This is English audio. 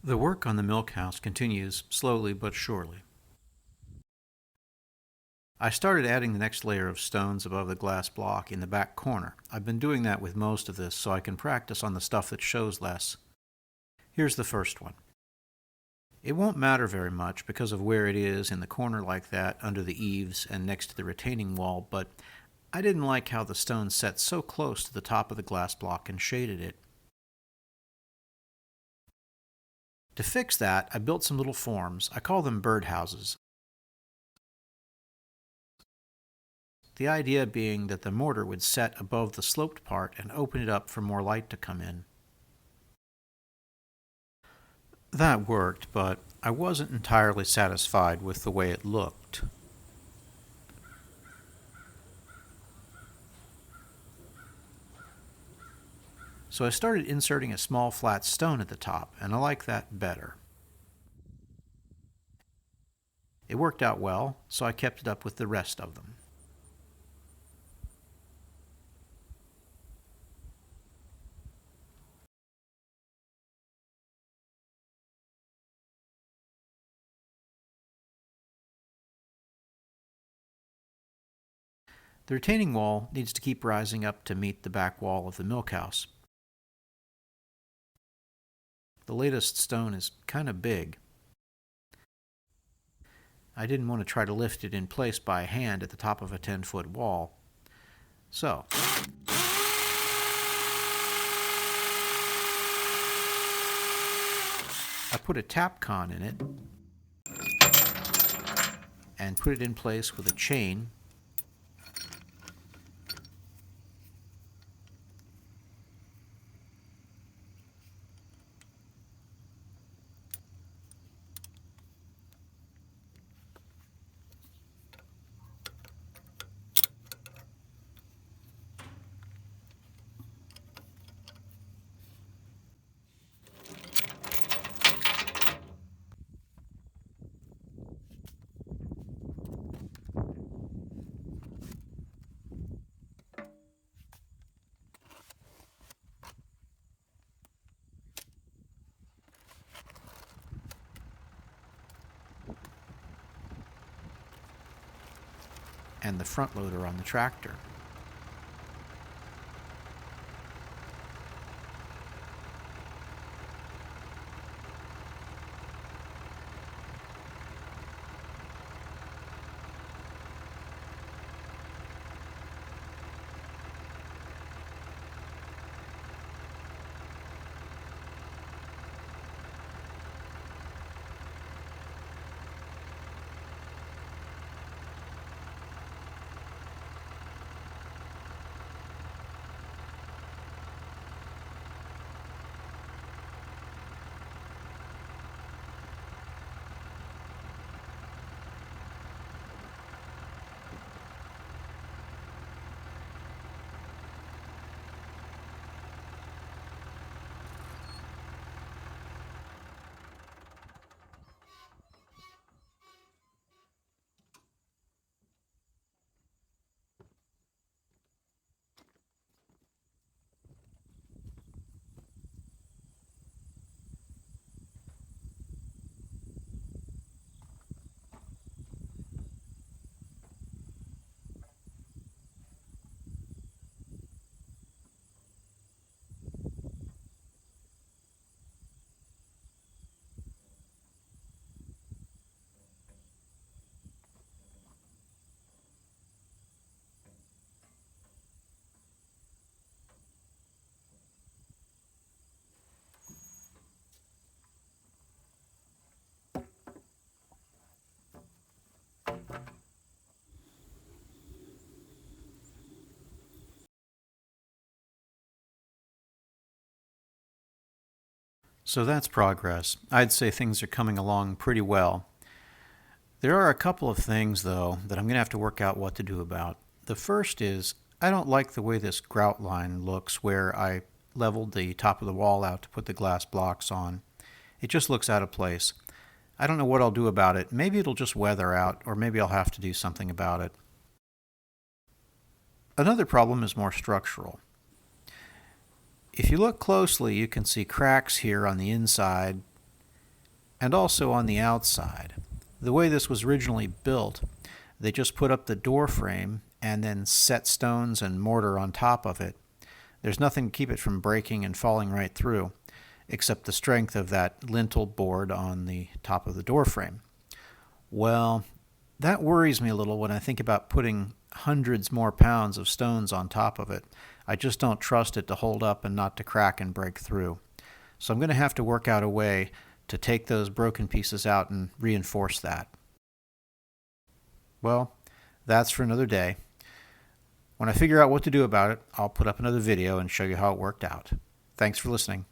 The work on the milk house continues slowly but surely. I started adding the next layer of stones above the glass block in the back corner. I've been doing that with most of this so I can practice on the stuff that shows less. Here's the first one. It won't matter very much because of where it is in the corner like that under the eaves and next to the retaining wall, but I didn't like how the stone set so close to the top of the glass block and shaded it. To fix that, I built some little forms. I call them birdhouses. The idea being that the mortar would set above the sloped part and open it up for more light to come in. That worked, but I wasn't entirely satisfied with the way it looked. So I started inserting a small flat stone at the top, and I like that better. It worked out well, so I kept it up with the rest of them. The retaining wall needs to keep rising up to meet the back wall of the milk house. The latest stone is kind of big. I didn't want to try to lift it in place by hand at the top of a 10-foot wall. So, I put a tap con in it and put it in place with a chain. And the front loader on the tractor. So that's progress. I'd say things are coming along pretty well. There are a couple of things, though, that I'm going to have to work out what to do about. The first is I don't like the way this grout line looks where I leveled the top of the wall out to put the glass blocks on. It just looks out of place. I don't know what I'll do about it. Maybe it'll just weather out, or maybe I'll have to do something about it. Another problem is more structural. If you look closely, you can see cracks here on the inside and also on the outside. The way this was originally built, they just put up the door frame and then set stones and mortar on top of it. There's nothing to keep it from breaking and falling right through, except the strength of that lintel board on the top of the door frame. Well, that worries me a little when I think about putting hundreds more pounds of stones on top of it. I just don't trust it to hold up and not to crack and break through. So I'm going to have to work out a way to take those broken pieces out and reinforce that. Well, that's for another day. When I figure out what to do about it, I'll put up another video and show you how it worked out. Thanks for listening.